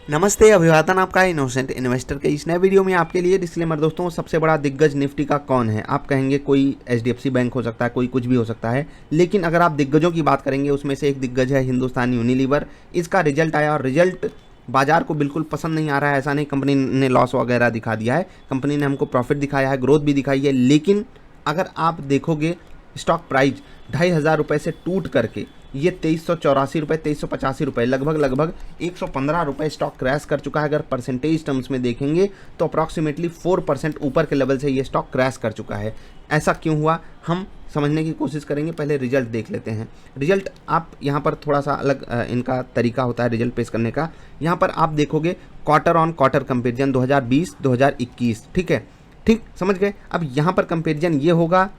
नमस्ते, अभिवादन आपका इनोसेंट इन्वेस्टर के इस नए वीडियो में आपके लिए डिस्क्लेमर। दोस्तों, सबसे बड़ा दिग्गज निफ्टी का कौन है? आप कहेंगे कोई एचडीएफसी बैंक हो सकता है, कोई कुछ भी हो सकता है, लेकिन अगर आप दिग्गजों की बात करेंगे उसमें से एक दिग्गज है हिंदुस्तान यूनिलीवर। इसका रिजल्ट आया और रिजल्ट बाजार को बिल्कुल पसंद नहीं आ रहा है। ऐसा नहीं कंपनी ने लॉस वगैरह दिखा दिया है, कंपनी ने हमको प्रॉफिट दिखाया है, ग्रोथ भी दिखाई है, लेकिन अगर आप देखोगे स्टॉक प्राइस 2,500 रुपये से टूट करके ये 2384 रुपये, 2385 रुपये, लगभग 115 रुपये स्टॉक क्रैश कर चुका है। अगर परसेंटेज टर्म्स में देखेंगे तो अप्रॉक्सीमेटली 4% ऊपर के लेवल से ये स्टॉक क्रैश कर चुका है। ऐसा क्यों हुआ, हम समझने की कोशिश करेंगे। पहले रिजल्ट देख लेते हैं। रिजल्ट आप यहाँ पर थोड़ा सा अलग इनका तरीका होता है रिजल्ट पेश करने का। यहाँ पर आप देखोगे क्वार्टर ऑन क्वार्टर कंपेरिजन 2020-2021, ठीक है, ठीक समझ गए। अब यहाँ पर कंपेरिजन ये होगा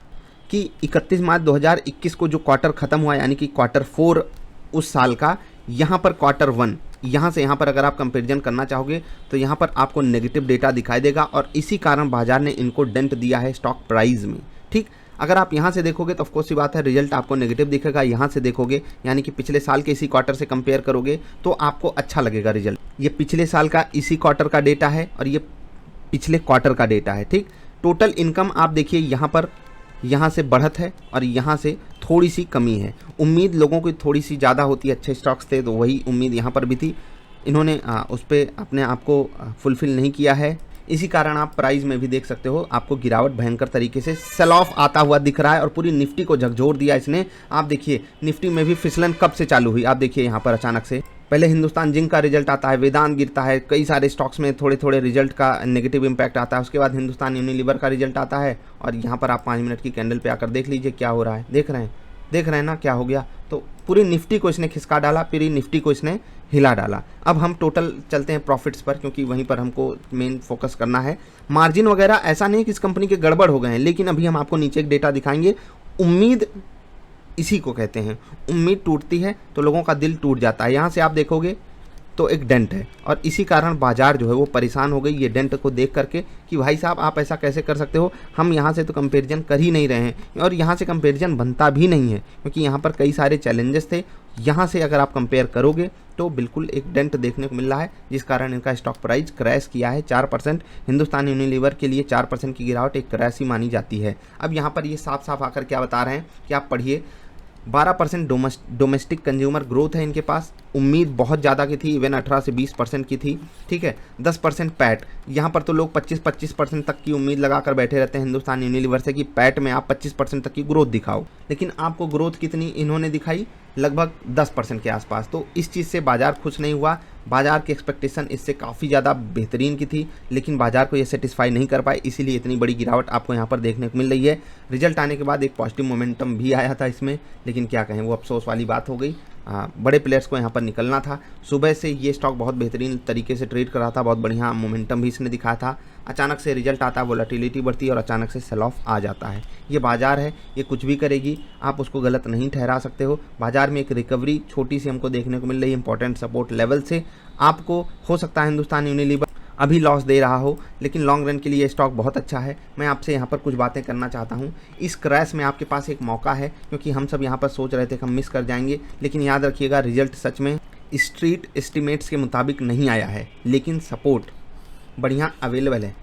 कि 31 मार्च 2021 को जो क्वार्टर ख़त्म हुआ, यानी कि क्वार्टर 4 उस साल का, यहाँ पर क्वार्टर 1, यहाँ से यहाँ पर अगर आप कंपैरिजन करना चाहोगे तो यहाँ पर आपको नेगेटिव डेटा दिखाई देगा और इसी कारण बाजार ने इनको डेंट दिया है स्टॉक प्राइस में, ठीक। अगर आप यहाँ से देखोगे तो ऑफकोर्स सी बात है रिजल्ट आपको नेगेटिव दिखेगा। यहाँ से देखोगे यानी कि पिछले साल के इसी क्वार्टर से कंपेयर करोगे तो आपको अच्छा लगेगा रिजल्ट। ये पिछले साल का इसी क्वार्टर का डेटा है और ये पिछले क्वार्टर का डेटा है, ठीक। टोटल इनकम आप देखिए यहाँ पर, यहाँ से बढ़त है और यहाँ से थोड़ी सी कमी है। उम्मीद लोगों की थोड़ी सी ज़्यादा होती है, अच्छे स्टॉक्स थे तो वही उम्मीद यहाँ पर भी थी, इन्होंने उस पर अपने आप को फुलफिल नहीं किया है। इसी कारण आप प्राइस में भी देख सकते हो आपको गिरावट भयंकर तरीके से सेल ऑफ आता हुआ दिख रहा है और पूरी निफ्टी को झकझोर दिया इसने। आप देखिए निफ्टी में भी फिसलन कब से चालू हुई, आप देखिए यहाँ पर अचानक से पहले हिंदुस्तान जिंक का रिजल्ट आता है, वेदांत गिरता है, कई सारे स्टॉक्स में थोड़े थोड़े रिजल्ट का नेगेटिव इंपैक्ट आता है, उसके बाद हिंदुस्तान यूनिलीवर का रिजल्ट आता है और यहाँ पर आप 5 मिनट की कैंडल पे आकर देख लीजिए क्या हो रहा है। देख रहे हैं ना क्या हो गया। तो पूरी निफ्टी को इसने खिसका डाला, पूरी निफ्टी को इसने हिला डाला। अब हम टोटल चलते हैं प्रॉफिट्स पर, क्योंकि वहीं पर हमको मेन फोकस करना है। मार्जिन वगैरह ऐसा नहीं कि इस कंपनी के गड़बड़ हो गए हैं, लेकिन अभी हम आपको नीचे एक डेटा दिखाएंगे। उम्मीद इसी को कहते हैं, उम्मीद टूटती है तो लोगों का दिल टूट जाता है। यहाँ से आप देखोगे तो एक डेंट है और इसी कारण बाजार जो है वो परेशान हो गई ये डेंट को देख करके कि भाई साहब आप ऐसा कैसे कर सकते हो, हम यहाँ से तो कंपैरिजन कर ही नहीं रहे हैं और यहाँ से कंपैरिजन बनता भी नहीं है क्योंकि यहाँ पर कई सारे चैलेंजेस थे। यहाँ से अगर आप कंपेयर करोगे तो बिल्कुल एक डेंट देखने को मिल रहा है, जिस कारण इनका स्टॉक प्राइस क्रैश किया है 4%। हिंदुस्तान यूनिलीवर के लिए 4% की गिरावट एक क्रैश ही मानी जाती है। अब यहाँ पर ये साफ साफ आकर क्या बता रहे हैं कि आप पढ़िए, 12% डोमेस्टिक कंज्यूमर ग्रोथ है इनके पास, उम्मीद बहुत ज़्यादा की थी, इवन 18 से 20% की थी, ठीक है। 10% पैट, यहाँ पर तो लोग 25% तक की उम्मीद लगाकर बैठे रहते हैं हिंदुस्तान यूनिलीवर से कि पैट में आप 25% तक की ग्रोथ दिखाओ, लेकिन आपको ग्रोथ कितनी इन्होंने दिखाई, लगभग 10% के आसपास। तो इस चीज़ से बाजार खुश नहीं हुआ। बाजार की एक्सपेक्टेशन इससे काफ़ी ज़्यादा बेहतरीन की थी, लेकिन बाजार को ये सेटिस्फाई नहीं कर पाए, इसीलिए इतनी बड़ी गिरावट आपको यहाँ पर देखने को मिल रही है। रिजल्ट आने के बाद एक पॉजिटिव मोमेंटम भी आया था इसमें, लेकिन क्या कहें वो अफसोस वाली बात हो गई। बड़े प्लेयर्स को यहाँ पर निकलना था। सुबह से ये स्टॉक बहुत बेहतरीन तरीके से ट्रेड कर रहा था, बहुत बढ़िया मोमेंटम भी इसने दिखाया था। अचानक से रिजल्ट आता है, वोलेटिलिटी बढ़ती है और अचानक से सेल ऑफ आ जाता है। ये बाजार है, ये कुछ भी करेगी, आप उसको गलत नहीं ठहरा सकते हो। बाजार में एक रिकवरी छोटी सी हमको देखने को मिल रही है इंपॉर्टेंट सपोर्ट लेवल से। आपको हो सकता है हिंदुस्तान यूनिलीवर अभी लॉस दे रहा हो, लेकिन लॉन्ग रन के लिए ये स्टॉक बहुत अच्छा है। मैं आपसे यहाँ पर कुछ बातें करना चाहता हूँ। इस क्रैश में आपके पास एक मौका है, क्योंकि हम सब यहाँ पर सोच रहे थे कि हम मिस कर जाएंगे, लेकिन याद रखिएगा रिजल्ट सच में स्ट्रीट एस्टिमेट्स के मुताबिक नहीं आया है, लेकिन सपोर्ट बढ़िया अवेलेबल है।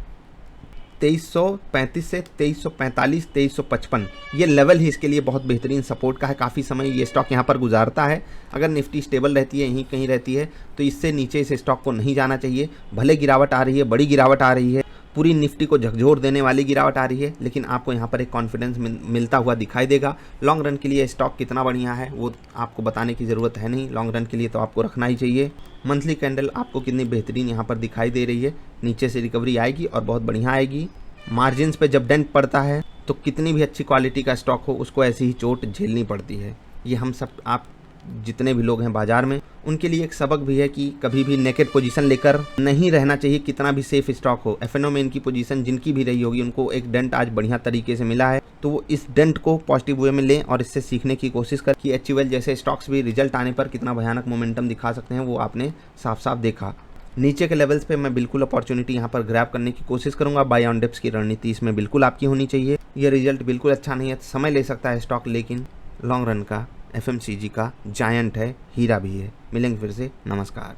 2335 से 2345, 2355 ये लेवल ही इसके लिए बहुत बेहतरीन सपोर्ट का है। काफ़ी समय ये स्टॉक यहाँ पर गुजारता है। अगर निफ्टी स्टेबल रहती है, यहीं कहीं रहती है, तो इससे नीचे इस स्टॉक को नहीं जाना चाहिए। भले गिरावट आ रही है, बड़ी गिरावट आ रही है, पूरी निफ्टी को झकझोर देने वाली गिरावट आ रही है, लेकिन आपको यहाँ पर एक कॉन्फिडेंस मिलता हुआ दिखाई देगा। लॉन्ग रन के लिए स्टॉक कितना बढ़िया है वो आपको बताने की ज़रूरत है नहीं, लॉन्ग रन के लिए तो आपको रखना ही चाहिए। मंथली कैंडल आपको कितनी बेहतरीन यहाँ पर दिखाई दे रही है, नीचे से रिकवरी आएगी और बहुत बढ़िया आएगी। मार्जिन्स पे जब डेंट पड़ता है तो कितनी भी अच्छी क्वालिटी का स्टॉक हो उसको ऐसी ही चोट झेलनी पड़ती है। ये हम सब, आप जितने भी लोग हैं बाजार में, उनके लिए एक सबक भी है कि कभी भी नेकेड पोजीशन लेकर नहीं रहना चाहिए, कितना भी सेफ स्टॉक हो। एफएनओ में इनकी पोजीशन जिनकी भी रही होगी उनको एक डेंट आज बढ़िया तरीके से मिला है, तो वो इस डेंट को पॉजिटिव वे में लें और इससे सीखने की कोशिश कर कि एचयूएल जैसे स्टॉक्स भी रिजल्ट आने पर कितना भयानक मोमेंटम दिखा सकते हैं, वो आपने साफ साफ देखा। नीचे के लेवल्स पे मैं बिल्कुल अपॉर्चुनिटी यहाँ पर ग्रैब करने की कोशिश करूँगा। बाय ऑन डिप्स की रणनीति इसमें बिल्कुल आपकी होनी चाहिए। ये रिजल्ट बिल्कुल अच्छा नहीं है, समय ले सकता है स्टॉक, लेकिन लॉन्ग रन का एफएमसीजी का जायंट है, हीरा भी है। मिलेंगे फिर से, नमस्कार।